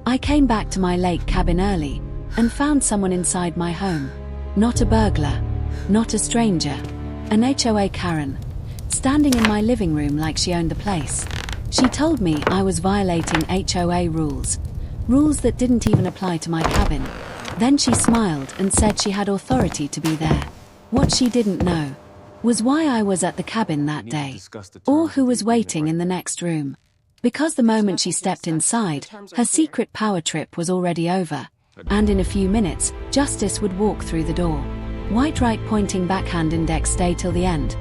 I came back to my lake cabin early and found someone inside my home. Not a burglar, not a stranger, an HOA Karen, standing in my living room like she owned the place. She told me I was violating HOA rules that didn't even apply to my cabin. Then she smiled and said she had authority to be there. What she didn't know was why I was at the cabin that day, or who was waiting in the next room. Because the moment she stepped inside, her secret power trip was already over, and in a few minutes, justice would walk through the door. White right pointing backhand index stay till the end,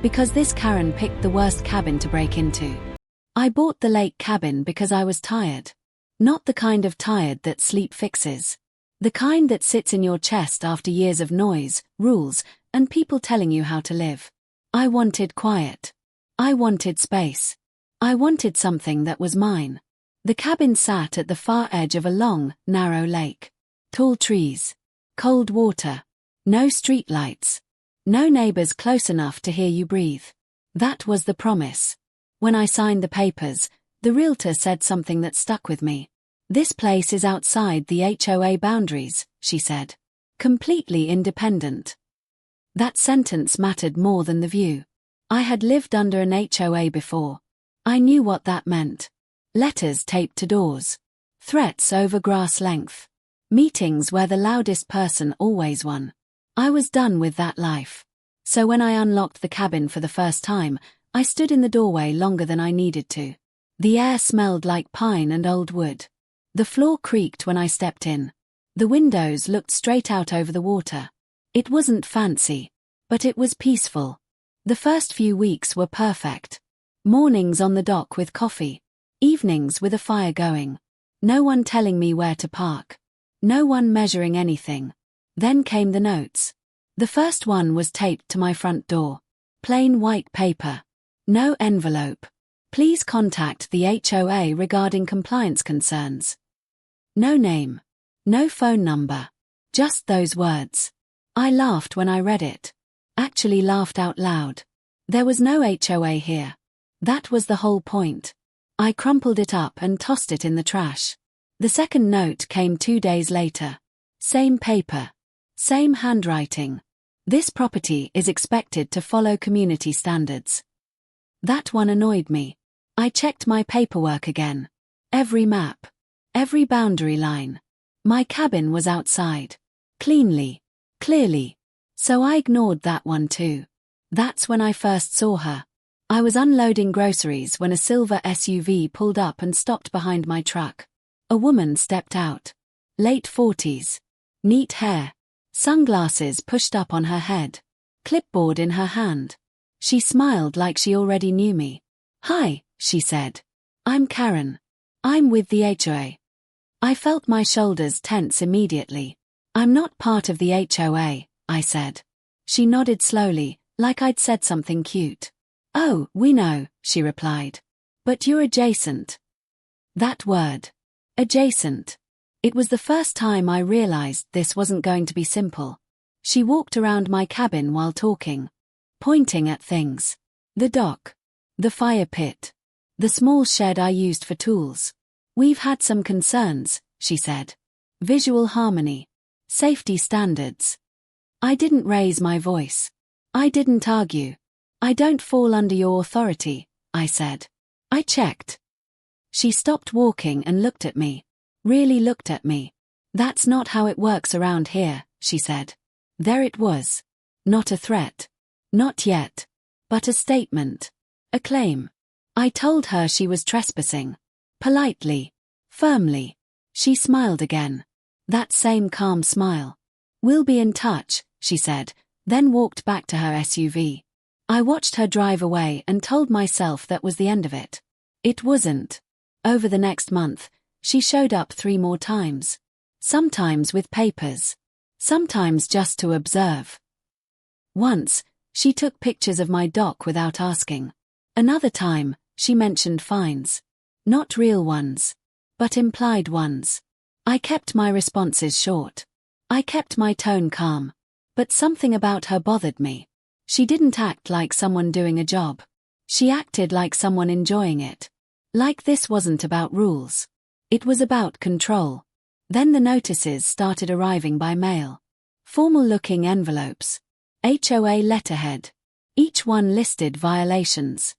because this Karen picked the worst cabin to break into. I bought the lake cabin because I was tired. Not the kind of tired that sleep fixes. The kind that sits in your chest after years of noise, rules, and people telling you how to live. I wanted quiet. I wanted space. I wanted something that was mine. The cabin sat at the far edge of a long, narrow lake. Tall trees. Cold water. No street lights. No neighbors close enough to hear you breathe. That was the promise. When I signed the papers, the realtor said something that stuck with me. This place is outside the HOA boundaries, she said. Completely independent. That sentence mattered more than the view. I had lived under an HOA before. I knew what that meant. Letters taped to doors. Threats over grass length. Meetings where the loudest person always won. I was done with that life. So when I unlocked the cabin for the first time, I stood in the doorway longer than I needed to. The air smelled like pine and old wood. The floor creaked when I stepped in. The windows looked straight out over the water. It wasn't fancy, but it was peaceful. The first few weeks were perfect. Mornings on the dock with coffee. Evenings with a fire going. No one telling me where to park. No one measuring anything. Then came the notes. The first one was taped to my front door. Plain white paper. No envelope. Please contact the HOA regarding compliance concerns. No name. No phone number. Just those words. I laughed when I read it. Actually laughed out loud. There was no HOA here. That was the whole point. I crumpled it up and tossed it in the trash. The second note came 2 days later. Same paper. Same handwriting. This property is expected to follow community standards. That one annoyed me. I checked my paperwork again. Every map. Every boundary line. My cabin was outside. Cleanly. Clearly. So I ignored that one too. That's when I first saw her. I was unloading groceries when a silver SUV pulled up and stopped behind my truck. A woman stepped out. Late 40s. Neat hair. Sunglasses pushed up on her head. Clipboard in her hand. She smiled like she already knew me. "Hi," she said. "I'm Karen. I'm with the HOA." I felt my shoulders tense immediately. "I'm not part of the HOA," I said. She nodded slowly, like I'd said something cute. "Oh, we know," she replied. "But you're adjacent." That word. Adjacent. It was the first time I realized this wasn't going to be simple. She walked around my cabin while talking. Pointing at things. The dock. The fire pit. The small shed I used for tools. "We've had some concerns," she said. "Visual harmony. Safety standards." I didn't raise my voice. I didn't argue. "I don't fall under your authority," I said. "I checked." She stopped walking and looked at me. Really looked at me. "That's not how it works around here," she said. There it was. Not a threat. Not yet. But a statement. A claim. I told her she was trespassing. Politely. Firmly. She smiled again. That same calm smile. "We'll be in touch," she said, then walked back to her SUV. I watched her drive away and told myself that was the end of it. It wasn't. Over the next month, she showed up 3 more times. Sometimes with papers. Sometimes just to observe. Once, she took pictures of my dock without asking. Another time, she mentioned fines. Not real ones. But implied ones. I kept my responses short. I kept my tone calm. But something about her bothered me. She didn't act like someone doing a job. She acted like someone enjoying it. Like this wasn't about rules. It was about control. Then the notices started arriving by mail. Formal-looking envelopes. HOA letterhead. Each one listed violations.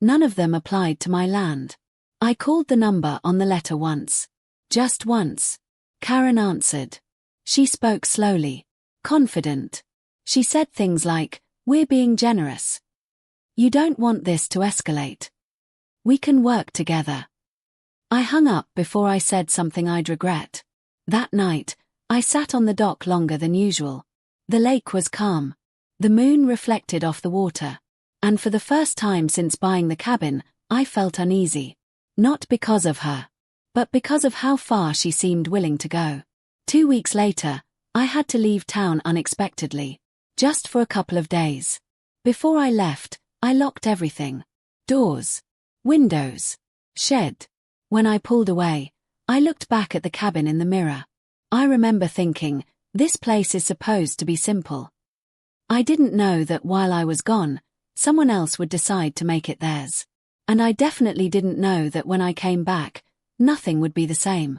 None of them applied to my land. I called the number on the letter once. Just once. Karen answered. She spoke slowly. Confident. She said things like, "We're being generous. You don't want this to escalate. We can work together." I hung up before I said something I'd regret. That night, I sat on the dock longer than usual. The lake was calm. The moon reflected off the water. And for the first time since buying the cabin, I felt uneasy. Not because of her, but because of how far she seemed willing to go. 2 weeks later, I had to leave town unexpectedly. Just for a couple of days. Before I left, I locked everything. Doors. Windows. Shed. When I pulled away, I looked back at the cabin in the mirror. I remember thinking, this place is supposed to be simple. I didn't know that while I was gone, someone else would decide to make it theirs. And I definitely didn't know that when I came back, nothing would be the same.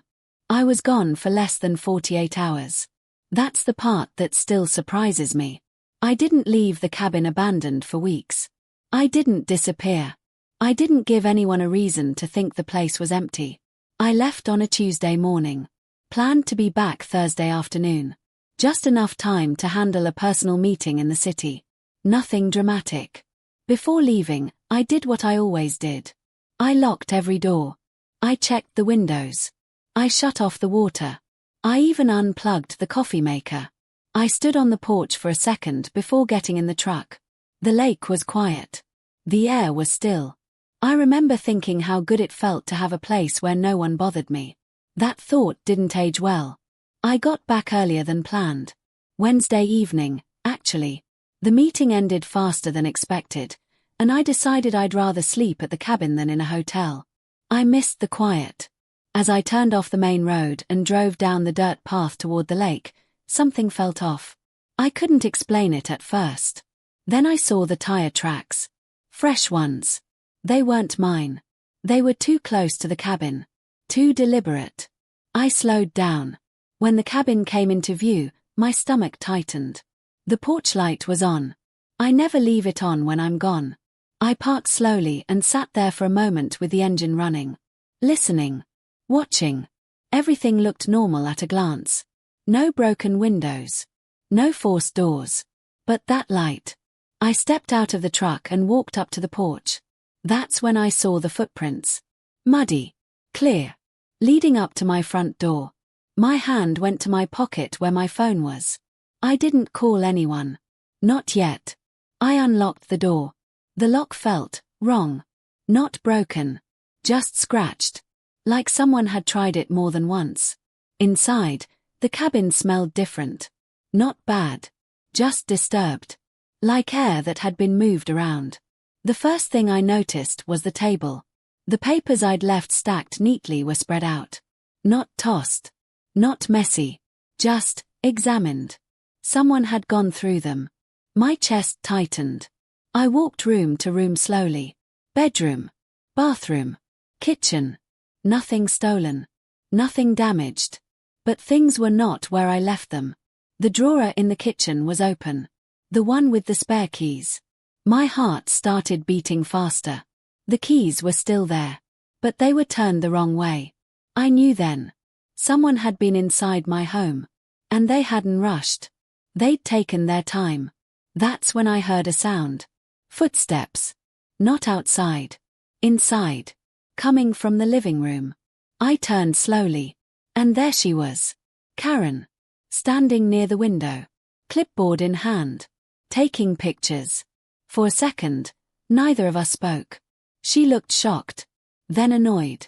I was gone for less than 48 hours. That's the part that still surprises me. I didn't leave the cabin abandoned for weeks. I didn't disappear. I didn't give anyone a reason to think the place was empty. I left on a Tuesday morning. Planned to be back Thursday afternoon. Just enough time to handle a personal meeting in the city. Nothing dramatic. Before leaving, I did what I always did. I locked every door. I checked the windows. I shut off the water. I even unplugged the coffee maker. I stood on the porch for a second before getting in the truck. The lake was quiet. The air was still. I remember thinking how good it felt to have a place where no one bothered me. That thought didn't age well. I got back earlier than planned. Wednesday evening, actually. The meeting ended faster than expected, and I decided I'd rather sleep at the cabin than in a hotel. I missed the quiet. As I turned off the main road and drove down the dirt path toward the lake, something felt off. I couldn't explain it at first. Then I saw the tire tracks. Fresh ones. They weren't mine. They were too close to the cabin. Too deliberate. I slowed down. When the cabin came into view, my stomach tightened. The porch light was on. I never leave it on when I'm gone. I parked slowly and sat there for a moment with the engine running. Listening. Watching. Everything looked normal at a glance. No broken windows. No forced doors. But that light. I stepped out of the truck and walked up to the porch. That's when I saw the footprints. Muddy. Clear. Leading up to my front door. My hand went to my pocket where my phone was. I didn't call anyone. Not yet. I unlocked the door. The lock felt wrong. Not broken. Just scratched. Like someone had tried it more than once. Inside, the cabin smelled different. Not bad. Just disturbed. Like air that had been moved around. The first thing I noticed was the table. The papers I'd left stacked neatly were spread out. Not tossed. Not messy. Just examined. Someone had gone through them. My chest tightened. I walked room to room slowly. Bedroom. Bathroom. Kitchen. Nothing stolen. Nothing damaged. But things were not where I left them. The drawer in the kitchen was open. The one with the spare keys. My heart started beating faster. The keys were still there. But they were turned the wrong way. I knew then. Someone had been inside my home. And they hadn't rushed. They'd taken their time. That's when I heard a sound. Footsteps. Not outside. Inside. Coming from the living room. I turned slowly. And there she was. Karen. Standing near the window. Clipboard in hand. Taking pictures. For a second, neither of us spoke. She looked shocked. Then annoyed.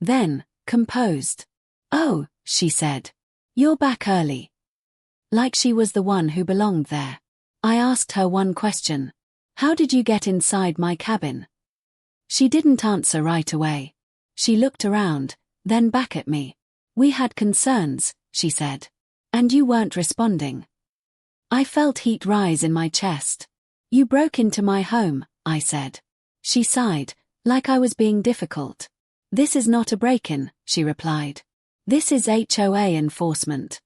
Then, composed. "Oh," she said. "You're back early." Like she was the one who belonged there. I asked her one question. "How did you get inside my cabin?" She didn't answer right away. She looked around, then back at me. "We had concerns," she said. "And you weren't responding." I felt heat rise in my chest. "You broke into my home," I said. She sighed, like I was being difficult. This is not a break-in, she replied. This is HOA enforcement.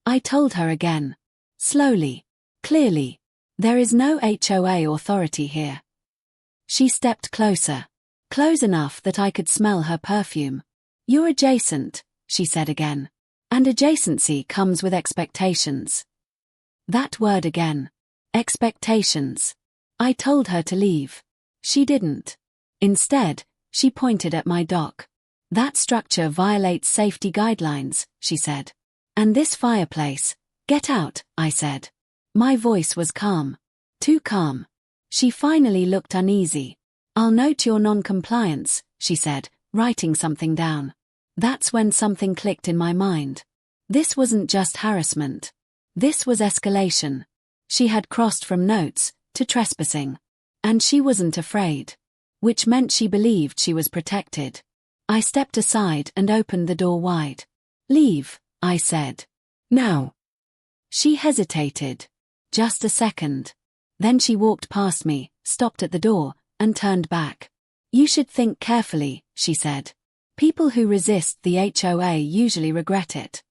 I told her again. Slowly. Clearly. There is no HOA authority here. She stepped closer. Close enough that I could smell her perfume. You're adjacent, she said again. And adjacency comes with expectations. That word again. Expectations. I told her to leave. She didn't. Instead, she pointed at my dock. That structure violates safety guidelines, she said. And this fireplace. Get out, I said. My voice was calm. Too calm. She finally looked uneasy. I'll note your non-compliance, she said, writing something down. That's when something clicked in my mind. This wasn't just harassment. This was escalation. She had crossed from notes to trespassing. And she wasn't afraid. Which meant she believed she was protected. I stepped aside and opened the door wide. Leave, I said. Now. She hesitated. Just a second. Then she walked past me, stopped at the door, and turned back. You should think carefully, she said. People who resist the HOA usually regret it.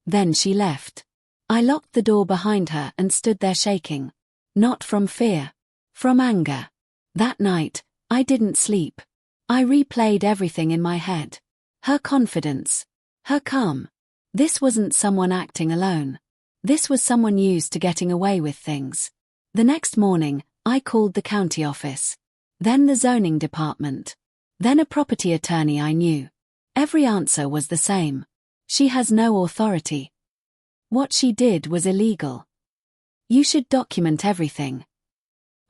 Then she left. I locked the door behind her and stood there shaking. Not from fear. From anger. That night, I didn't sleep. I replayed everything in my head. Her confidence. Her calm. This wasn't someone acting alone. This was someone used to getting away with things. The next morning, I called the county office. Then the zoning department. Then a property attorney I knew. Every answer was the same. She has no authority. What she did was illegal. You should document everything.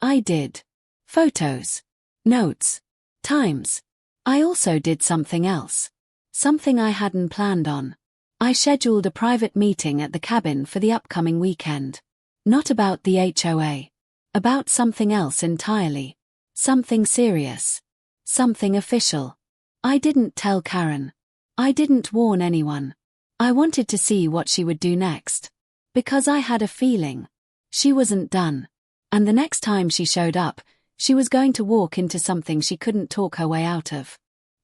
I did. Photos. Notes. Times. I also did something else. Something I hadn't planned on. I scheduled a private meeting at the cabin for the upcoming weekend. Not about the HOA. About something else entirely. Something serious. Something official. I didn't tell Karen. I didn't warn anyone. I wanted to see what she would do next. Because I had a feeling. She wasn't done. And the next time she showed up, she was going to walk into something she couldn't talk her way out of.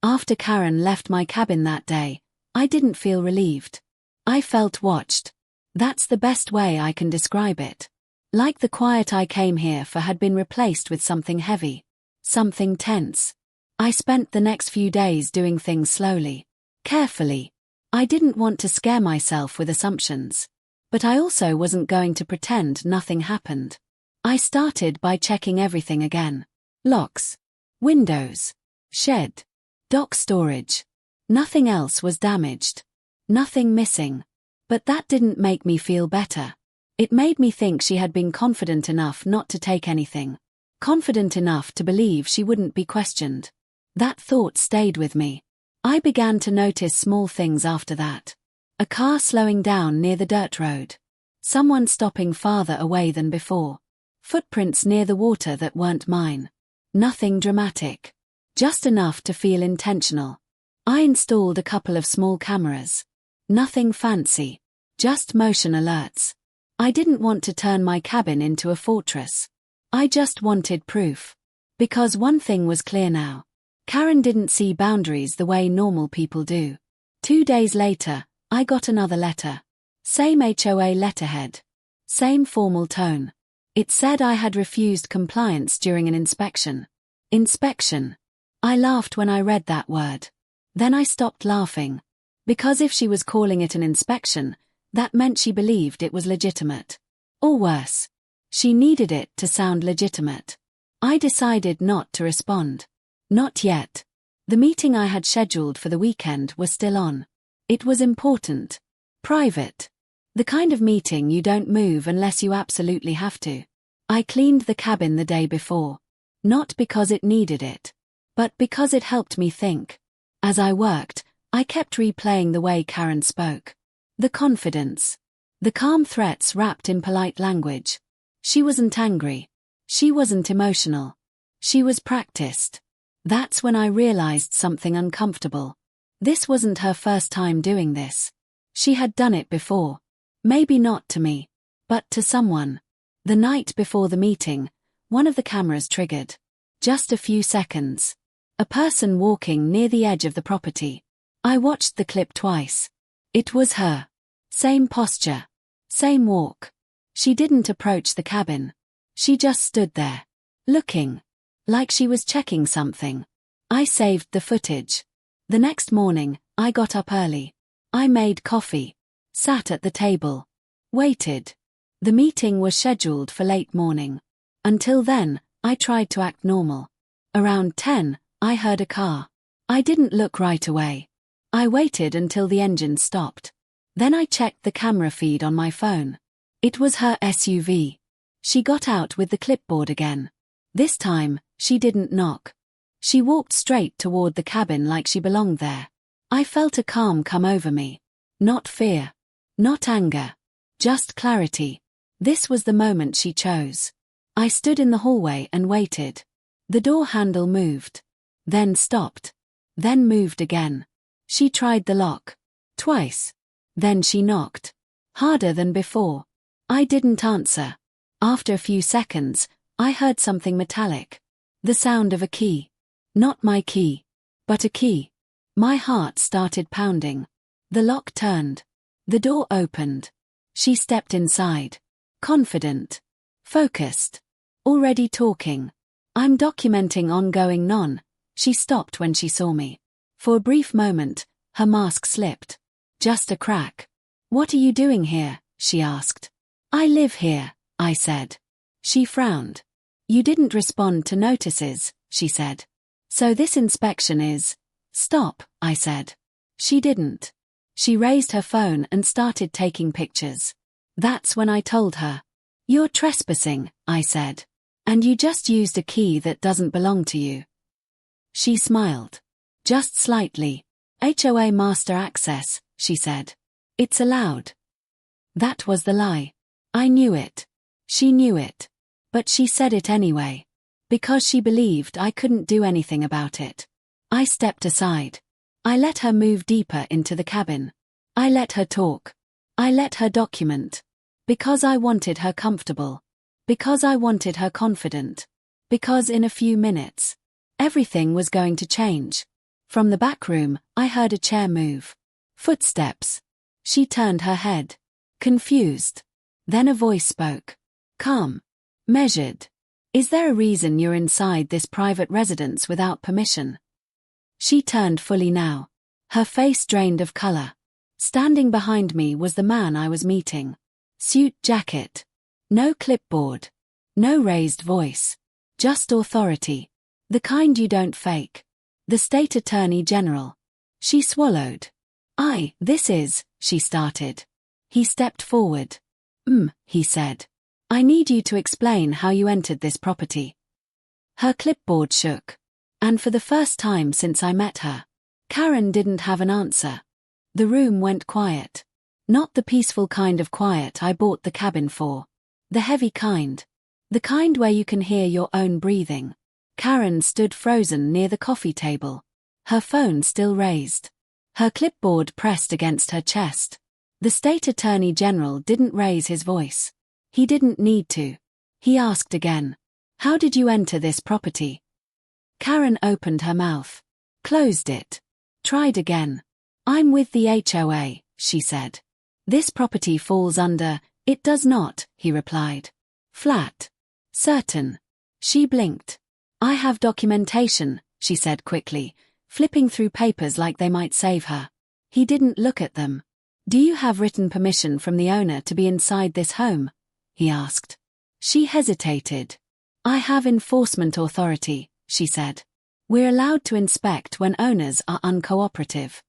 After Karen left my cabin that day, I didn't feel relieved. I felt watched. That's the best way I can describe it. Like the quiet I came here for had been replaced with something heavy. Something tense. I spent the next few days doing things slowly. Carefully. I didn't want to scare myself with assumptions. But I also wasn't going to pretend nothing happened. I started by checking everything again. Locks. Windows. Shed. Dock storage. Nothing else was damaged. Nothing missing. But that didn't make me feel better. It made me think she had been confident enough not to take anything. Confident enough to believe she wouldn't be questioned. That thought stayed with me. I began to notice small things after that. A car slowing down near the dirt road. Someone stopping farther away than before. Footprints near the water that weren't mine. Nothing dramatic. Just enough to feel intentional. I installed a couple of small cameras. Nothing fancy. Just motion alerts. I didn't want to turn my cabin into a fortress. I just wanted proof. Because one thing was clear now. Karen didn't see boundaries the way normal people do. 2 days later, I got another letter. Same HOA letterhead. Same formal tone. It said I had refused compliance during an inspection. Inspection. I laughed when I read that word. Then I stopped laughing. Because if she was calling it an inspection, that meant she believed it was legitimate. Or worse. She needed it to sound legitimate. I decided not to respond. Not yet. The meeting I had scheduled for the weekend was still on. It was important. Private. The kind of meeting you don't move unless you absolutely have to. I cleaned the cabin the day before. Not because it needed it. But because it helped me think. As I worked, I kept replaying the way Karen spoke. The confidence. The calm threats wrapped in polite language. She wasn't angry. She wasn't emotional. She was practiced. That's when I realized something uncomfortable. This wasn't her first time doing this. She had done it before. Maybe not to me. But to someone. The night before the meeting, one of the cameras triggered. Just a few seconds. A person walking near the edge of the property. I watched the clip twice. It was her. Same posture. Same walk. She didn't approach the cabin. She just stood there. Looking. Like she was checking something. I saved the footage. The next morning, I got up early. I made coffee. Sat at the table. Waited. The meeting was scheduled for late morning. Until then, I tried to act normal. Around 10, I heard a car. I didn't look right away. I waited until the engine stopped. Then I checked the camera feed on my phone. It was her SUV. She got out with the clipboard again. This time, she didn't knock. She walked straight toward the cabin like she belonged there. I felt a calm come over me. Not fear. Not anger. Just clarity. This was the moment she chose. I stood in the hallway and waited. The door handle moved. Then stopped. Then moved again. She tried the lock. Twice. Then she knocked. Harder than before. I didn't answer. After a few seconds, I heard something metallic. The sound of a key. Not my key. But a key. My heart started pounding. The lock turned. The door opened. She stepped inside. Confident. Focused. Already talking. I'm documenting ongoing She stopped when she saw me. For a brief moment, her mask slipped. Just a crack. What are you doing here? She asked. I live here, I said. She frowned. You didn't respond to notices, she said. So this inspection is... Stop, I said. She didn't. She raised her phone and started taking pictures. That's when I told her. You're trespassing, I said. And you just used a key that doesn't belong to you. She smiled. Just slightly. HOA master access, she said. It's allowed. That was the lie. I knew it. She knew it. But she said it anyway. Because she believed I couldn't do anything about it. I stepped aside. I let her move deeper into the cabin. I let her talk. I let her document. Because I wanted her comfortable. Because I wanted her confident. Because in a few minutes, everything was going to change. From the back room, I heard a chair move. Footsteps. She turned her head. Confused. Then a voice spoke. Calm. Measured. Is there a reason you're inside this private residence without permission? She turned fully now. Her face drained of color. Standing behind me was the man I was meeting. Suit jacket. No clipboard. No raised voice. Just authority. The kind you don't fake. The state attorney general. She swallowed. This is, she started. He stepped forward. He said. I need you to explain how you entered this property. Her clipboard shook. And for the first time since I met her, Karen didn't have an answer. The room went quiet. Not the peaceful kind of quiet I bought the cabin for. The heavy kind. The kind where you can hear your own breathing. Karen stood frozen near the coffee table. Her phone still raised. Her clipboard pressed against her chest. The state attorney general didn't raise his voice. He didn't need to. He asked again. How did you enter this property? Karen opened her mouth. Closed it. Tried again. I'm with the HOA, she said. This property falls under... It does not, he replied. Flat. Certain. She blinked. I have documentation, she said quickly, flipping through papers like they might save her. He didn't look at them. Do you have written permission from the owner to be inside this home? He asked. She hesitated. I have enforcement authority, she said. We're allowed to inspect when owners are uncooperative.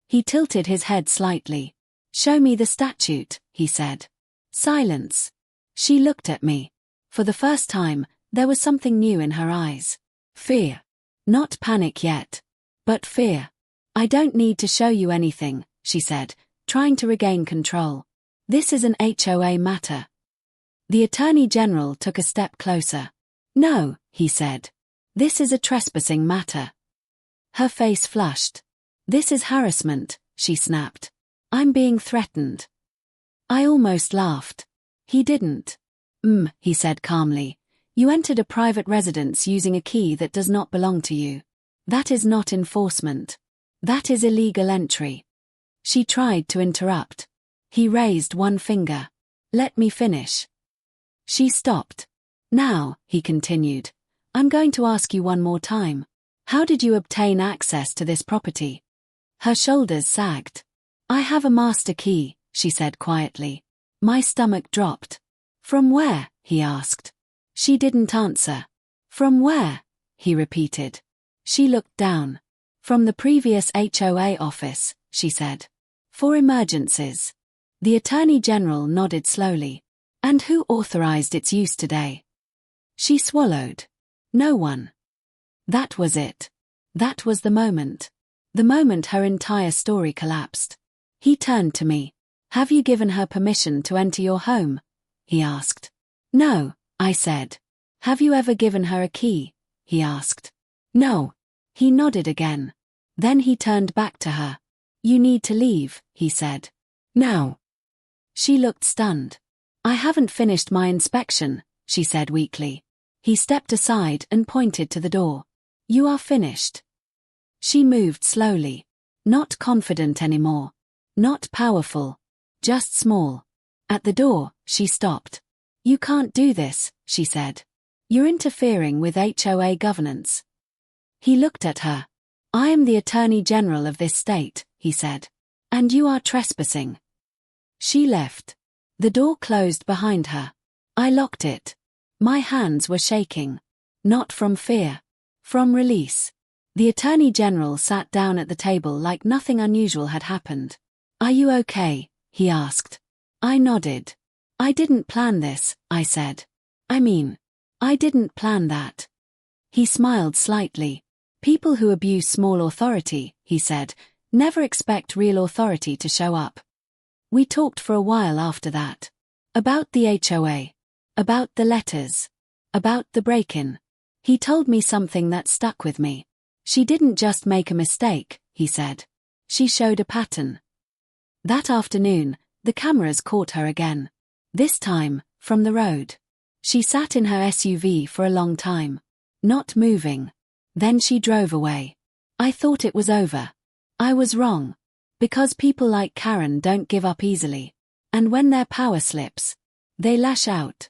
He tilted his head slightly. Show me the statute, he said. Silence. She looked at me. For the first time, there was something new in her eyes. Fear. Not panic yet. But fear. I don't need to show you anything, she said, trying to regain control. This is an HOA matter. The Attorney General took a step closer. No, he said. This is a trespassing matter. Her face flushed. This is harassment, she snapped. I'm being threatened. I almost laughed. He didn't. He said calmly. You entered a private residence using a key that does not belong to you. That is not enforcement. That is illegal entry. She tried to interrupt. He raised one finger. Let me finish. She stopped. Now, he continued, I'm going to ask you one more time. How did you obtain access to this property? Her shoulders sagged. I have a master key, she said quietly. My stomach dropped. From where? He asked. She didn't answer. From where? He repeated. She looked down. From the previous HOA office, she said. For emergencies. The Attorney General nodded slowly. And who authorized its use today? She swallowed. No one. That was it. That was the moment. The moment her entire story collapsed. He turned to me. Have you given her permission to enter your home? He asked. No, I said. Have you ever given her a key? He asked. No. He nodded again. Then he turned back to her. You need to leave, he said. Now. She looked stunned. I haven't finished my inspection, she said weakly. He stepped aside and pointed to the door. You are finished. She moved slowly. Not confident anymore. Not powerful. Just small. At the door, she stopped. You can't do this, she said. You're interfering with HOA governance. He looked at her. I am the Attorney General of this state, he said. And you are trespassing. She left. The door closed behind her. I locked it. My hands were shaking. Not from fear. From release. The Attorney General sat down at the table like nothing unusual had happened. Are you okay? He asked. I nodded. I didn't plan this, I said. I didn't plan that. He smiled slightly. People who abuse small authority, he said, never expect real authority to show up. We talked for a while after that. About the HOA. About the letters. About the break-in. He told me something that stuck with me. She didn't just make a mistake, he said. She showed a pattern. That afternoon, the cameras caught her again. This time, from the road. She sat in her SUV for a long time. Not moving. Then she drove away. I thought it was over. I was wrong. Because people like Karen don't give up easily. And when their power slips, they lash out.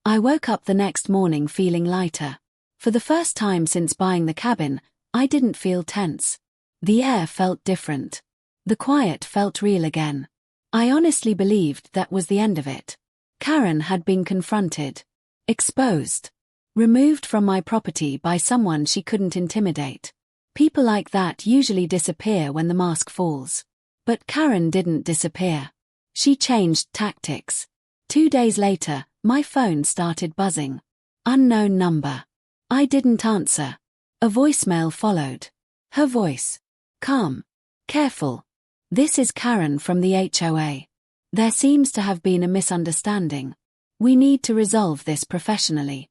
I woke up the next morning feeling lighter. For the first time since buying the cabin, I didn't feel tense. The air felt different. The quiet felt real again. I honestly believed that was the end of it. Karen had been confronted. Exposed. Removed from my property by someone she couldn't intimidate. People like that usually disappear when the mask falls. But Karen didn't disappear. She changed tactics. 2 days later, my phone started buzzing. Unknown number. I didn't answer. A voicemail followed. Her voice. Calm. Careful. This is Karen from the HOA. There seems to have been a misunderstanding. We need to resolve this professionally.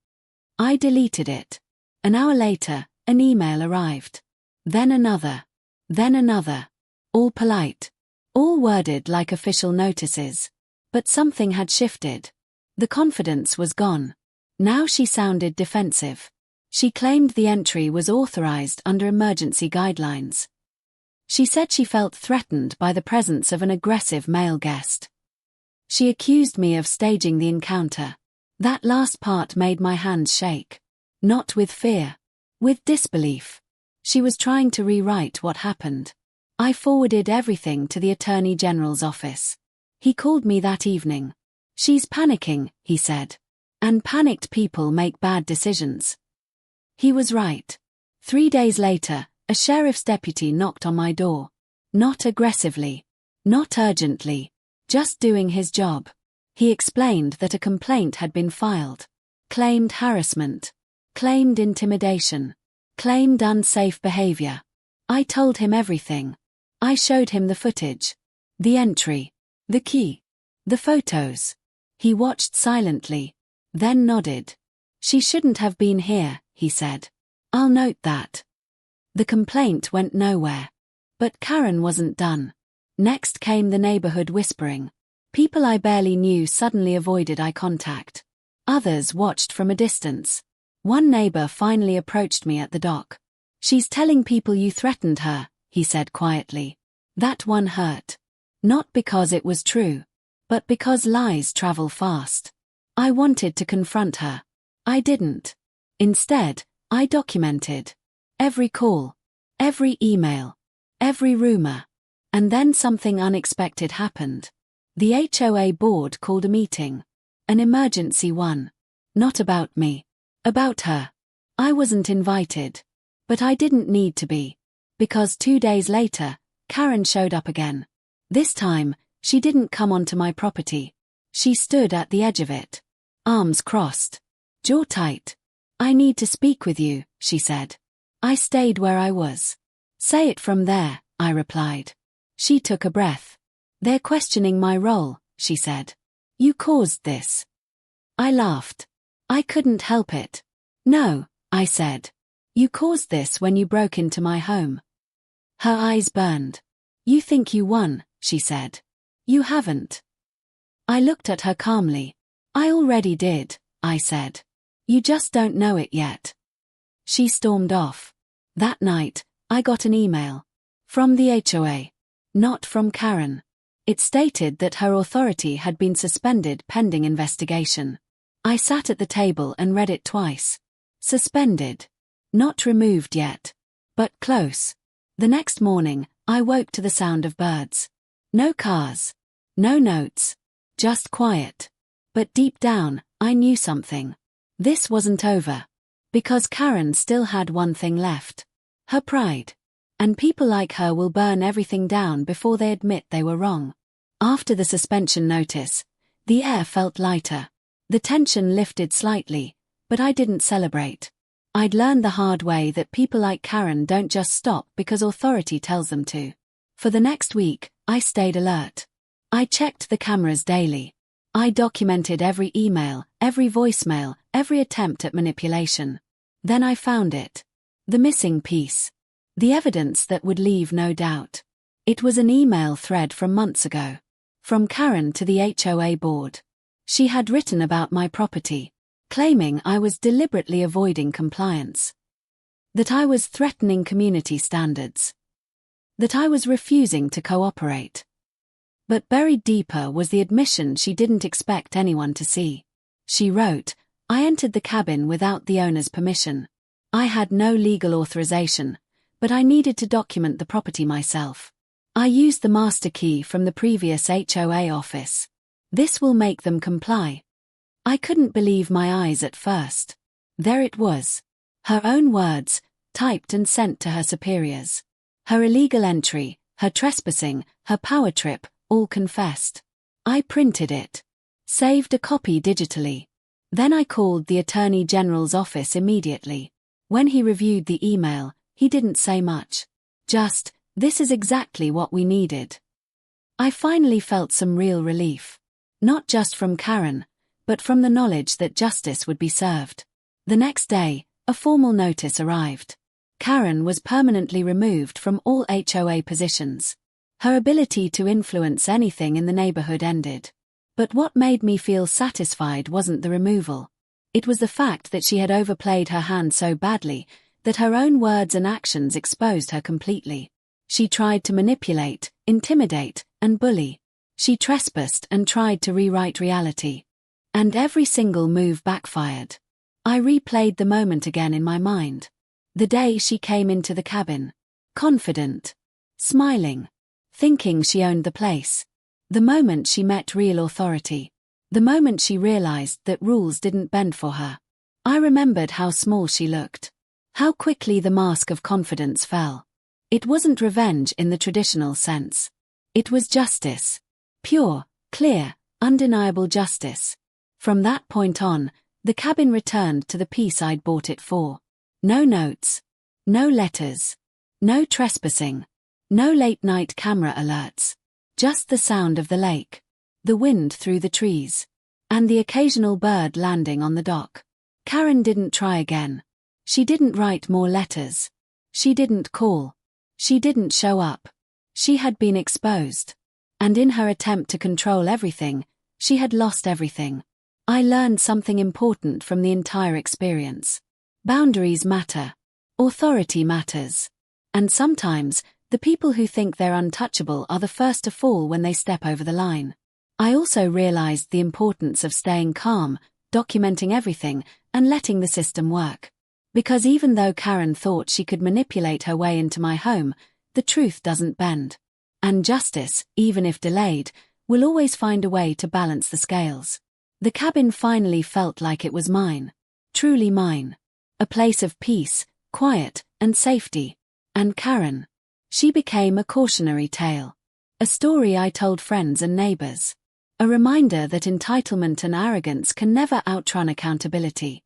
I deleted it. An hour later, an email arrived. Then another. Then another. All polite. All worded like official notices. But something had shifted. The confidence was gone. Now she sounded defensive. She claimed the entry was authorized under emergency guidelines. She said she felt threatened by the presence of an aggressive male guest. She accused me of staging the encounter. That last part made my hands shake. Not with fear. With disbelief. She was trying to rewrite what happened. I forwarded everything to the Attorney General's office. He called me that evening. She's panicking, he said. And panicked people make bad decisions. He was right. 3 days later, a sheriff's deputy knocked on my door. Not aggressively. Not urgently. Just doing his job. He explained that a complaint had been filed. Claimed harassment. Claimed intimidation. Claimed unsafe behavior. I told him everything. I showed him the footage. The entry. The key. The photos. He watched silently. Then nodded. She shouldn't have been here, he said. I'll note that. The complaint went nowhere. But Karen wasn't done. Next came the neighborhood whispering. People I barely knew suddenly avoided eye contact. Others watched from a distance. One neighbor finally approached me at the dock. She's telling people you threatened her, he said quietly. That one hurt. Not because it was true, but because lies travel fast. I wanted to confront her. I didn't. Instead, I documented every call, every email, every rumor. And then something unexpected happened. The HOA board called a meeting. An emergency one. Not about me. About her. I wasn't invited. But I didn't need to be. Because 2 days later, Karen showed up again. This time, she didn't come onto my property. She stood at the edge of it. Arms crossed. Jaw tight. I need to speak with you, she said. I stayed where I was. Say it from there, I replied. She took a breath. They're questioning my role, she said. You caused this. I laughed. I couldn't help it. No, I said. You caused this when you broke into my home. Her eyes burned. You think you won, she said. You haven't. I looked at her calmly. I already did, I said. You just don't know it yet. She stormed off. That night, I got an email. From the HOA. Not from Karen. It stated that her authority had been suspended pending investigation. I sat at the table and read it twice. Suspended. Not removed yet. But close. The next morning, I woke to the sound of birds. No cars. No notes. Just quiet. But deep down, I knew something. This wasn't over. Because Karen still had one thing left. Her pride. And people like her will burn everything down before they admit they were wrong. After the suspension notice, the air felt lighter. The tension lifted slightly, but I didn't celebrate. I'd learned the hard way that people like Karen don't just stop because authority tells them to. For the next week, I stayed alert. I checked the cameras daily. I documented every email, every voicemail, every attempt at manipulation. Then I found it. The missing piece. The evidence that would leave no doubt. It was an email thread from months ago. From Karen to the HOA board. She had written about my property, claiming I was deliberately avoiding compliance. That I was threatening community standards. That I was refusing to cooperate. But buried deeper was the admission she didn't expect anyone to see. She wrote, I entered the cabin without the owner's permission. I had no legal authorization, but I needed to document the property myself. I used the master key from the previous HOA office. This will make them comply. I couldn't believe my eyes at first. There it was. Her own words, typed and sent to her superiors. Her illegal entry, her trespassing, her power trip, all confessed. I printed it. Saved a copy digitally. Then I called the Attorney General's office immediately. When he reviewed the email, he didn't say much. Just, this is exactly what we needed. I finally felt some real relief. Not just from Karen, but from the knowledge that justice would be served. The next day, a formal notice arrived. Karen was permanently removed from all HOA positions. Her ability to influence anything in the neighborhood ended. But what made me feel satisfied wasn't the removal. It was the fact that she had overplayed her hand so badly that her own words and actions exposed her completely. She tried to manipulate, intimidate, and bully. She trespassed and tried to rewrite reality. And every single move backfired. I replayed the moment again in my mind. The day she came into the cabin. Confident. Smiling. Thinking she owned the place. The moment she met real authority. The moment she realized that rules didn't bend for her. I remembered how small she looked. How quickly the mask of confidence fell. It wasn't revenge in the traditional sense. It was justice. Pure, clear, undeniable justice. From that point on, the cabin returned to the peace I'd bought it for. No notes. No letters. No trespassing. No late-night camera alerts. Just the sound of the lake. The wind through the trees. And the occasional bird landing on the dock. Karen didn't try again. She didn't write more letters. She didn't call. She didn't show up. She had been exposed. And in her attempt to control everything, she had lost everything. I learned something important from the entire experience. Boundaries matter. Authority matters. And sometimes, the people who think they're untouchable are the first to fall when they step over the line. I also realized the importance of staying calm, documenting everything, and letting the system work. Because even though Karen thought she could manipulate her way into my home, the truth doesn't bend. And justice, even if delayed, will always find a way to balance the scales. The cabin finally felt like it was mine. Truly mine. A place of peace, quiet, and safety. And Karen. She became a cautionary tale. A story I told friends and neighbors. A reminder that entitlement and arrogance can never outrun accountability.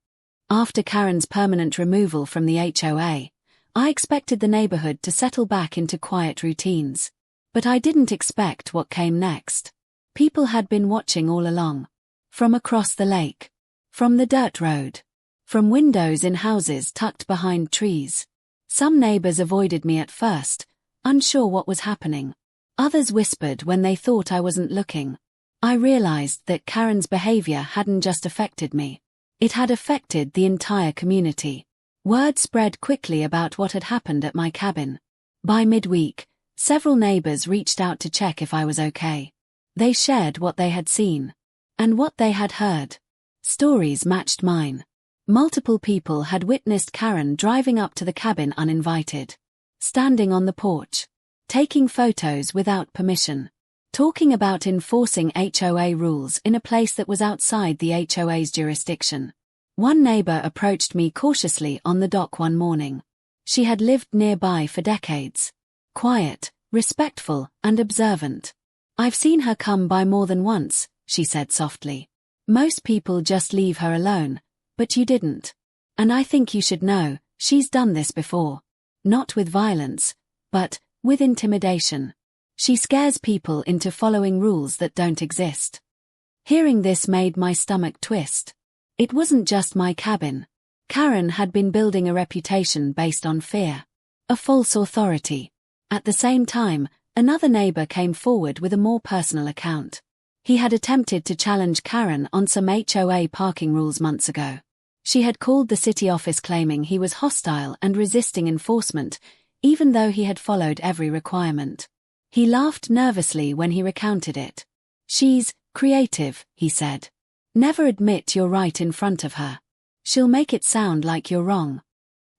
After Karen's permanent removal from the HOA, I expected the neighborhood to settle back into quiet routines. But I didn't expect what came next. People had been watching all along. From across the lake. From the dirt road. From windows in houses tucked behind trees. Some neighbors avoided me at first, unsure what was happening. Others whispered when they thought I wasn't looking. I realized that Karen's behavior hadn't just affected me. It had affected the entire community. Word spread quickly about what had happened at my cabin. By midweek, several neighbors reached out to check if I was okay. They shared what they had seen. And what they had heard. Stories matched mine. Multiple people had witnessed Karen driving up to the cabin uninvited. Standing on the porch. Taking photos without permission. Talking about enforcing HOA rules in a place that was outside the HOA's jurisdiction. One neighbor approached me cautiously on the dock one morning. She had lived nearby for decades. Quiet, respectful, and observant. "I've seen her come by more than once," she said softly. "Most people just leave her alone, but you didn't. And I think you should know, she's done this before. Not with violence, but with intimidation. She scares people into following rules that don't exist." Hearing this made my stomach twist. It wasn't just my cabin. Karen had been building a reputation based on fear. A false authority. At the same time, another neighbor came forward with a more personal account. He had attempted to challenge Karen on some HOA parking rules months ago. She had called the city office claiming he was hostile and resisting enforcement, even though he had followed every requirement. He laughed nervously when he recounted it. "She's creative," he said. "Never admit you're right in front of her. She'll make it sound like you're wrong."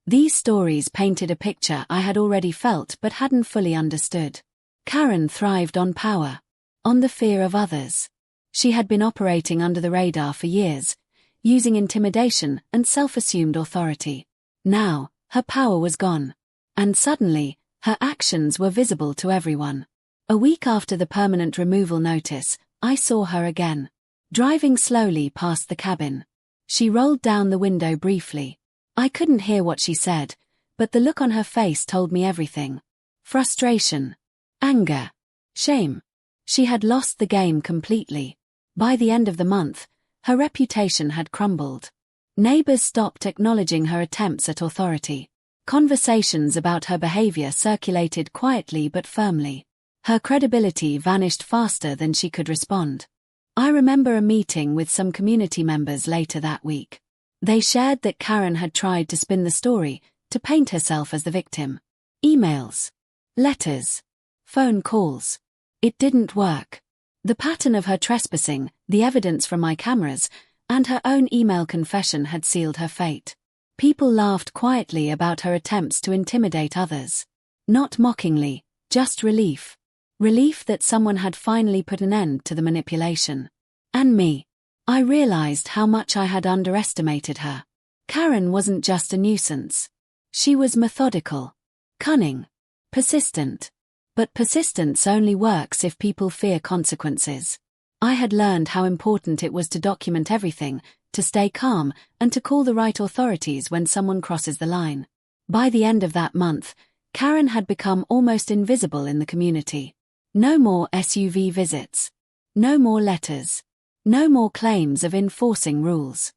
These stories painted a picture I had already felt but hadn't fully understood. Karen thrived on power. On the fear of others. She had been operating under the radar for years, using intimidation and self-assumed authority. Now, her power was gone. And suddenly, her actions were visible to everyone. A week after the permanent removal notice, I saw her again. Driving slowly past the cabin. She rolled down the window briefly. I couldn't hear what she said, but the look on her face told me everything. Frustration. Anger. Shame. She had lost the game completely. By the end of the month, her reputation had crumbled. Neighbors stopped acknowledging her attempts at authority. Conversations about her behavior circulated quietly but firmly. Her credibility vanished faster than she could respond. I remember a meeting with some community members later that week. They shared that Karen had tried to spin the story, to paint herself as the victim. Emails. Letters. Phone calls. It didn't work. The pattern of her trespassing, the evidence from my cameras, and her own email confession had sealed her fate. People laughed quietly about her attempts to intimidate others. Not mockingly, just relief. Relief that someone had finally put an end to the manipulation. And me. I realized how much I had underestimated her. Karen wasn't just a nuisance. She was methodical. Cunning. Persistent. But persistence only works if people fear consequences. I had learned how important it was to document everything, to stay calm, and to call the right authorities when someone crosses the line. By the end of that month, Karen had become almost invisible in the community. No more SUV visits. No more letters. No more claims of enforcing rules.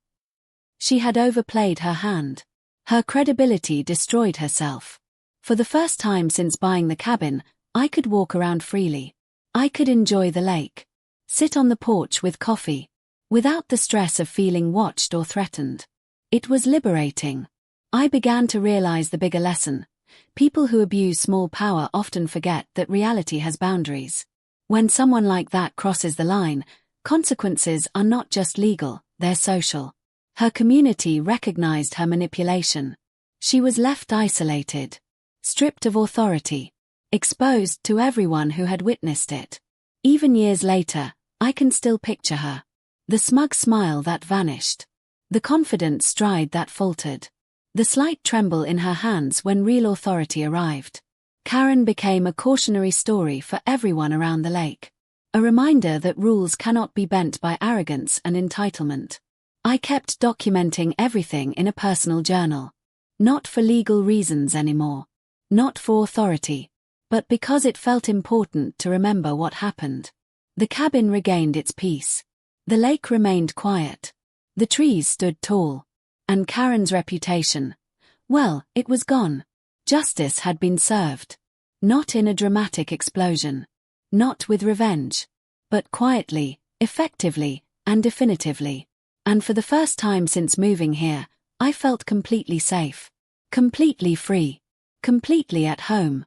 She had overplayed her hand. Her credibility destroyed herself. For the first time since buying the cabin, I could walk around freely. I could enjoy the lake. Sit on the porch with coffee. Without the stress of feeling watched or threatened. It was liberating. I began to realize the bigger lesson. People who abuse small power often forget that reality has boundaries. When someone like that crosses the line, consequences are not just legal, they're social. Her community recognized her manipulation. She was left isolated, stripped of authority, exposed to everyone who had witnessed it. Even years later, I can still picture her. The smug smile that vanished. The confident stride that faltered. The slight tremble in her hands when real authority arrived. Karen became a cautionary story for everyone around the lake. A reminder that rules cannot be bent by arrogance and entitlement. I kept documenting everything in a personal journal. Not for legal reasons anymore. Not for authority. But because it felt important to remember what happened. The cabin regained its peace. The lake remained quiet. The trees stood tall. And Karen's reputation, well, it was gone. Justice had been served. Not in a dramatic explosion. Not with revenge. But quietly, effectively, and definitively. And for the first time since moving here, I felt completely safe. Completely free. Completely at home.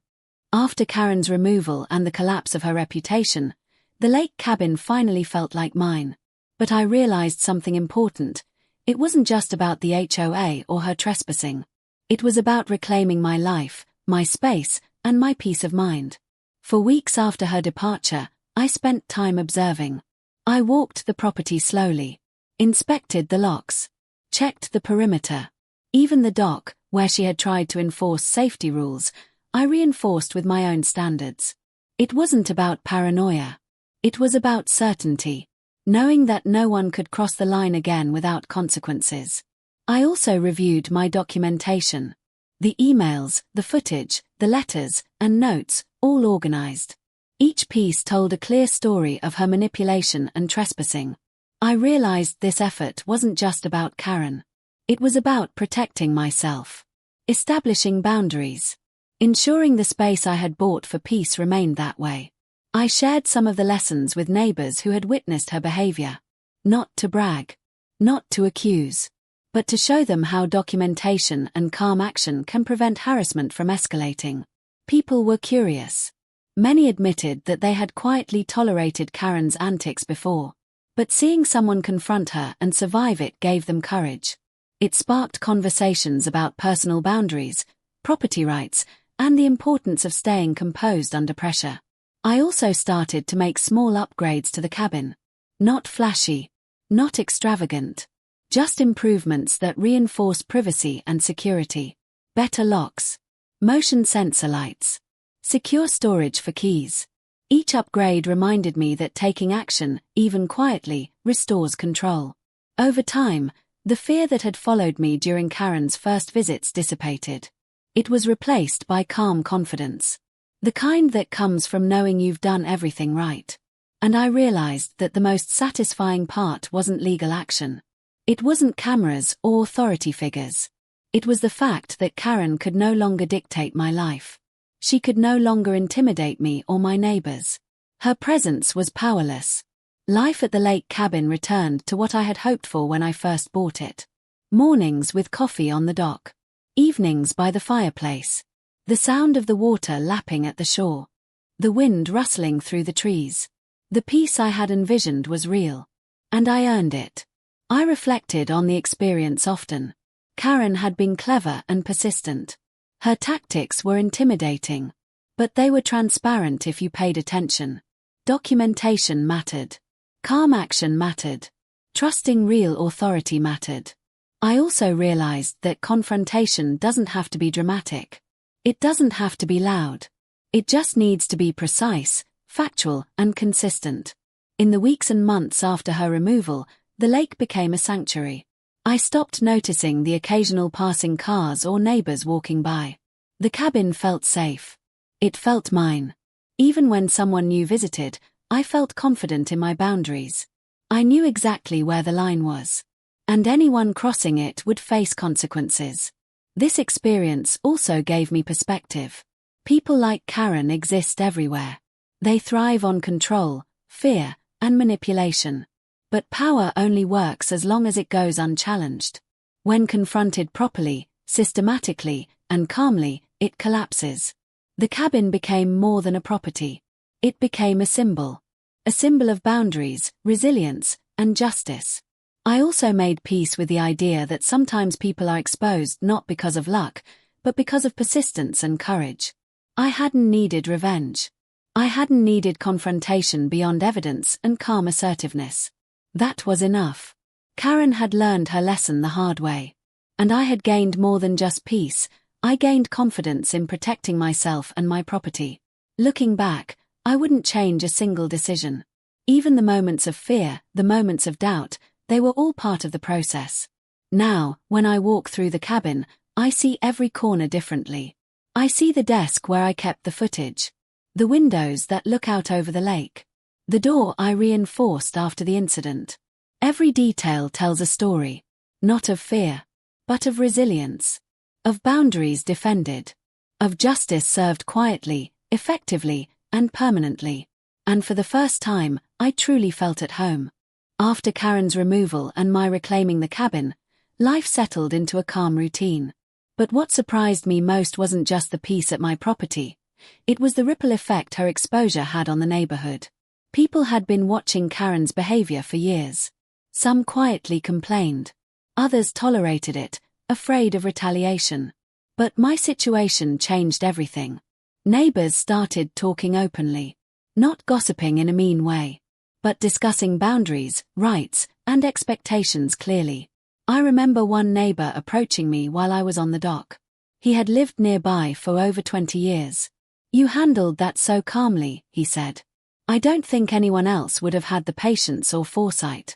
After Karen's removal and the collapse of her reputation, the lake cabin finally felt like mine. But I realized something important. It wasn't just about the HOA or her trespassing. It was about reclaiming my life, my space, and my peace of mind. For weeks after her departure, I spent time observing. I walked the property slowly, inspected the locks, checked the perimeter. Even the dock, where she had tried to enforce safety rules, I reinforced with my own standards. It wasn't about paranoia. It was about certainty. Knowing that no one could cross the line again without consequences. I also reviewed my documentation. The emails, the footage, the letters, and notes, all organized. Each piece told a clear story of her manipulation and trespassing. I realized this effort wasn't just about Karen. It was about protecting myself. Establishing boundaries. Ensuring the space I had bought for peace remained that way. I shared some of the lessons with neighbors who had witnessed her behavior. Not to brag. Not to accuse. But to show them how documentation and calm action can prevent harassment from escalating. People were curious. Many admitted that they had quietly tolerated Karen's antics before. But seeing someone confront her and survive it gave them courage. It sparked conversations about personal boundaries, property rights, and the importance of staying composed under pressure. I also started to make small upgrades to the cabin. Not flashy. Not extravagant. Just improvements that reinforce privacy and security. Better locks. Motion sensor lights. Secure storage for keys. Each upgrade reminded me that taking action, even quietly, restores control. Over time, the fear that had followed me during Karen's first visits dissipated. It was replaced by calm confidence. The kind that comes from knowing you've done everything right. And I realized that the most satisfying part wasn't legal action. It wasn't cameras or authority figures. It was the fact that Karen could no longer dictate my life. She could no longer intimidate me or my neighbors. Her presence was powerless. Life at the lake cabin returned to what I had hoped for when I first bought it. Mornings with coffee on the dock. Evenings by the fireplace. The sound of the water lapping at the shore. The wind rustling through the trees. The peace I had envisioned was real. And I earned it. I reflected on the experience often. Karen had been clever and persistent. Her tactics were intimidating. But they were transparent if you paid attention. Documentation mattered. Calm action mattered. Trusting real authority mattered. I also realized that confrontation doesn't have to be dramatic. It doesn't have to be loud. It just needs to be precise, factual, and consistent. In the weeks and months after her removal, the lake became a sanctuary. I stopped noticing the occasional passing cars or neighbors walking by. The cabin felt safe. It felt mine. Even when someone new visited, I felt confident in my boundaries. I knew exactly where the line was. And anyone crossing it would face consequences. This experience also gave me perspective. People like Karen exist everywhere. They thrive on control, fear, and manipulation. But power only works as long as it goes unchallenged. When confronted properly, Systematically, and calmly, it collapses. The cabin became more than a property. It became a symbol. A symbol of boundaries, resilience, and justice. I also made peace with the idea that sometimes people are exposed not because of luck, but because of persistence and courage. I hadn't needed revenge. I hadn't needed confrontation beyond evidence and calm assertiveness. That was enough. Karen had learned her lesson the hard way. And I had gained more than just peace. I gained confidence in protecting myself and my property. Looking back, I wouldn't change a single decision. Even the moments of fear, the moments of doubt, they were all part of the process. Now, when I walk through the cabin, I see every corner differently. I see the desk where I kept the footage. The windows that look out over the lake. The door I reinforced after the incident. Every detail tells a story. Not of fear, but of resilience. Of boundaries defended. Of justice served quietly, effectively, and permanently. And for the first time, I truly felt at home. After Karen's removal and my reclaiming the cabin, life settled into a calm routine. But what surprised me most wasn't just the peace at my property. It was the ripple effect her exposure had on the neighborhood. People had been watching Karen's behavior for years. Some quietly complained. Others tolerated it, afraid of retaliation. But my situation changed everything. Neighbors started talking openly. Not gossiping in a mean way, but discussing boundaries, rights, and expectations clearly. I remember one neighbor approaching me while I was on the dock. He had lived nearby for over 20 years. "You handled that so calmly," he said. "I don't think anyone else would have had the patience or foresight."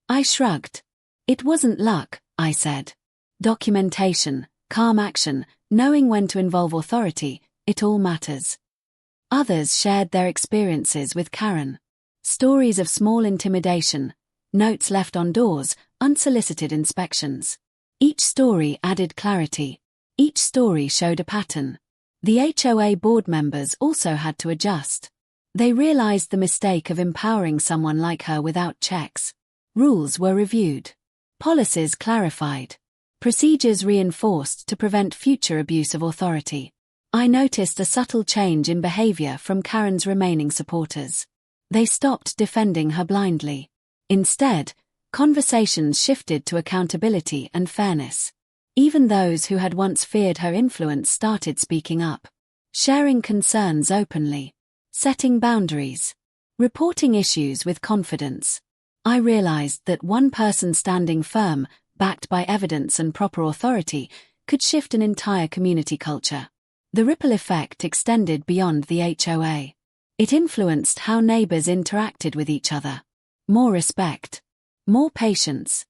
I shrugged. "It wasn't luck," I said. "Documentation, calm action, knowing when to involve authority, it all matters." Others shared their experiences with Karen. Stories of small intimidation, notes left on doors, unsolicited inspections. Each story added clarity. Each story showed a pattern. The HOA board members also had to adjust. They realized the mistake of empowering someone like her without checks. Rules were reviewed. Policies clarified. Procedures reinforced to prevent future abuse of authority. I noticed a subtle change in behavior from Karen's remaining supporters. They stopped defending her blindly. Instead, conversations shifted to accountability and fairness. Even those who had once feared her influence started speaking up, sharing concerns openly, setting boundaries, reporting issues with confidence. I realized that one person standing firm, backed by evidence and proper authority, could shift an entire community culture. The ripple effect extended beyond the HOA. It influenced how neighbors interacted with each other. More respect. More patience.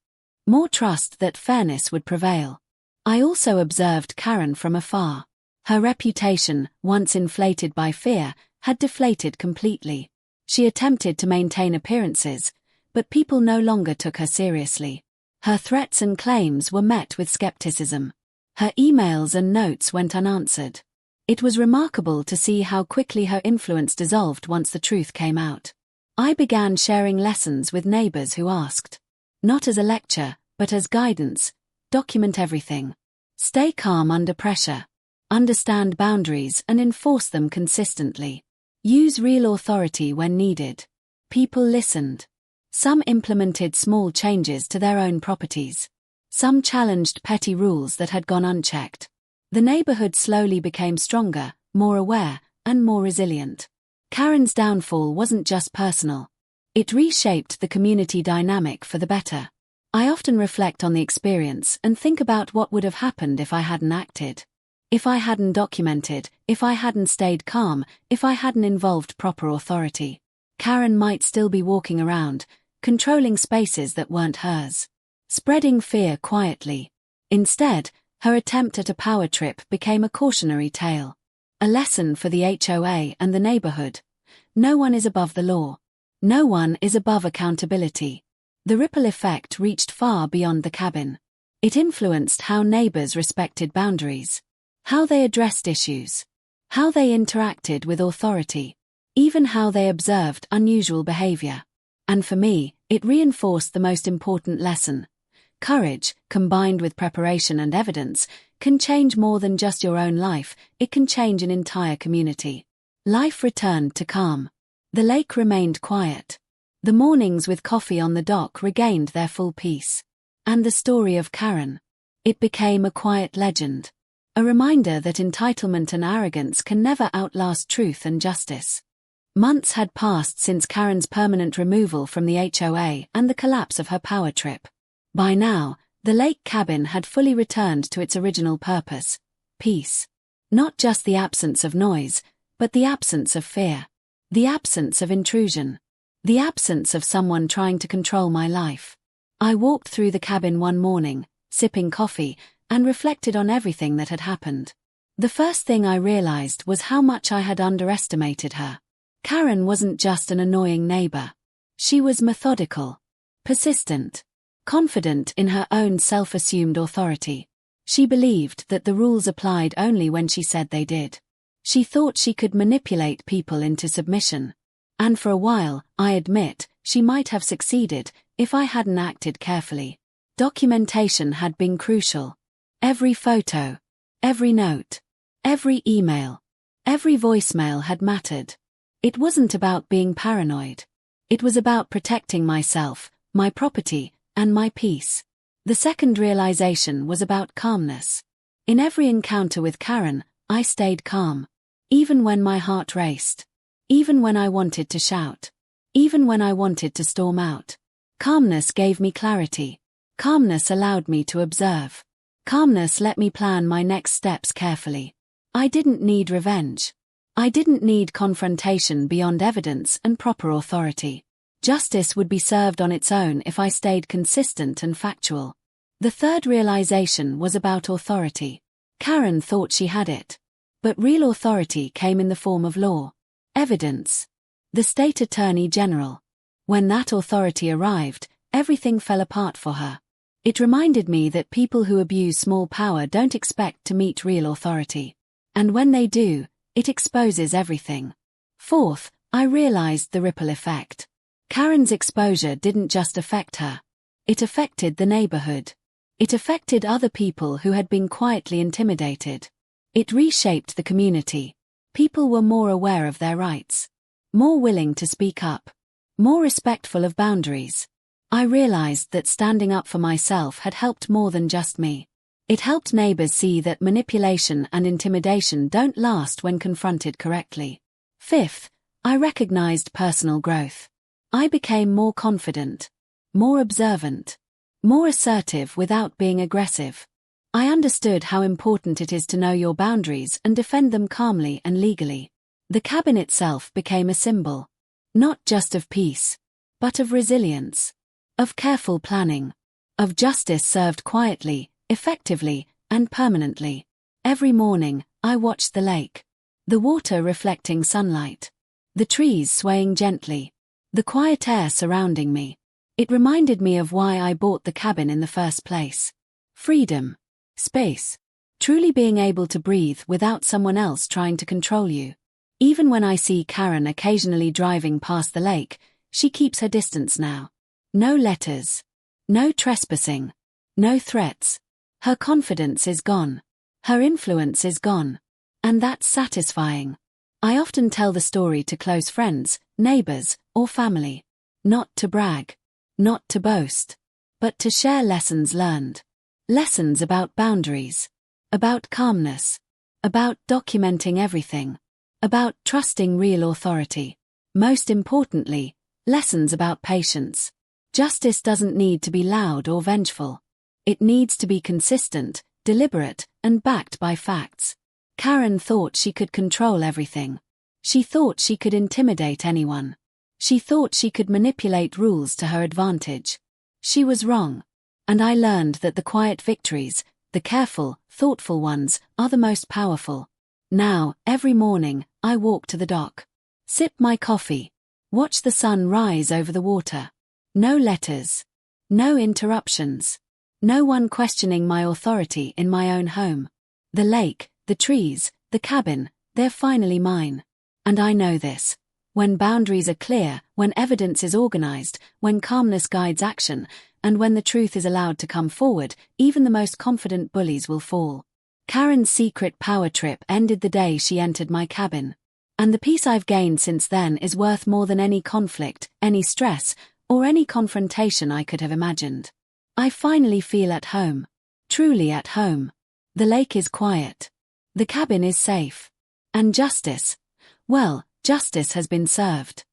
More trust that fairness would prevail. I also observed Karen from afar. Her reputation, once inflated by fear, had deflated completely. She attempted to maintain appearances, but people no longer took her seriously. Her threats and claims were met with skepticism. Her emails and notes went unanswered. It was remarkable to see how quickly her influence dissolved once the truth came out. I began sharing lessons with neighbors who asked. Not as a lecture, but as guidance. Document everything. Stay calm under pressure. Understand boundaries and enforce them consistently. Use real authority when needed. People listened. Some implemented small changes to their own properties. Some challenged petty rules that had gone unchecked. The neighborhood slowly became stronger, more aware, and more resilient. Karen's downfall wasn't just personal. It reshaped the community dynamic for the better. I often reflect on the experience and think about what would have happened if I hadn't acted. If I hadn't documented, if I hadn't stayed calm, if I hadn't involved proper authority. Karen might still be walking around, controlling spaces that weren't hers. Spreading fear quietly. Instead, her attempt at a power trip became a cautionary tale. A lesson for the HOA and the neighborhood. No one is above the law. No one is above accountability. The ripple effect reached far beyond the cabin. It influenced how neighbors respected boundaries, how they addressed issues, how they interacted with authority, even how they observed unusual behavior. And for me, it reinforced the most important lesson. Courage, combined with preparation and evidence, can change more than just your own life, it can change an entire community. Life returned to calm. The lake remained quiet. The mornings with coffee on the dock regained their full peace. And the story of Karen. It became a quiet legend. A reminder that entitlement and arrogance can never outlast truth and justice. Months had passed since Karen's permanent removal from the HOA and the collapse of her power trip. By now, the lake cabin had fully returned to its original purpose: peace. Not just the absence of noise, but the absence of fear. The absence of intrusion. The absence of someone trying to control my life. I walked through the cabin one morning, sipping coffee, and reflected on everything that had happened. The first thing I realized was how much I had underestimated her. Karen wasn't just an annoying neighbor. She was methodical, persistent, confident in her own self-assumed authority. She believed that the rules applied only when she said they did. She thought she could manipulate people into submission. And for a while, I admit, she might have succeeded if I hadn't acted carefully. Documentation had been crucial. Every photo, every note, every email, every voicemail had mattered. It wasn't about being paranoid. It was about protecting myself, my property, and my peace. The second realization was about calmness. In every encounter with Karen, I stayed calm. Even when my heart raced. Even when I wanted to shout. Even when I wanted to storm out. Calmness gave me clarity. Calmness allowed me to observe. Calmness let me plan my next steps carefully. I didn't need revenge. I didn't need confrontation beyond evidence and proper authority. Justice would be served on its own if I stayed consistent and factual. The third realization was about authority. Karen thought she had it. But real authority came in the form of law. Evidence. The state attorney general. When that authority arrived, everything fell apart for her. It reminded me that people who abuse small power don't expect to meet real authority. And when they do, it exposes everything. Fourth, I realized the ripple effect. Karen's exposure didn't just affect her. It affected the neighborhood. It affected other people who had been quietly intimidated. It reshaped the community. People were more aware of their rights. More willing to speak up. More respectful of boundaries. I realized that standing up for myself had helped more than just me. It helped neighbors see that manipulation and intimidation don't last when confronted correctly. Fifth, I recognized personal growth. I became more confident, more observant, more assertive without being aggressive. I understood how important it is to know your boundaries and defend them calmly and legally. The cabin itself became a symbol, not just of peace, but of resilience, of careful planning, of justice served quietly, effectively, and permanently. Every morning, I watched the lake. The water reflecting sunlight. The trees swaying gently. The quiet air surrounding me. It reminded me of why I bought the cabin in the first place. Freedom. Space. Truly being able to breathe without someone else trying to control you. Even when I see Karen occasionally driving past the lake, she keeps her distance now. No letters. No trespassing. No threats. Her confidence is gone. Her influence is gone. And that's satisfying. I often tell the story to close friends, neighbors, or family. Not to brag. Not to boast. But to share lessons learned. Lessons about boundaries. About calmness. About documenting everything. About trusting real authority. Most importantly, lessons about patience. Justice doesn't need to be loud or vengeful. It needs to be consistent, deliberate, and backed by facts. Karen thought she could control everything. She thought she could intimidate anyone. She thought she could manipulate rules to her advantage. She was wrong. And I learned that the quiet victories, the careful, thoughtful ones, are the most powerful. Now, every morning, I walk to the dock. Sip my coffee. Watch the sun rise over the water. No letters. No interruptions. No one questioning my authority in my own home. The lake, the trees, the cabin, they're finally mine. And I know this. When boundaries are clear, when evidence is organized, when calmness guides action, and when the truth is allowed to come forward, even the most confident bullies will fall. Karen's secret power trip ended the day she entered my cabin. And the peace I've gained since then is worth more than any conflict, any stress, or any confrontation I could have imagined. I finally feel at home. Truly at home. The lake is quiet. The cabin is safe. And justice, well, justice has been served.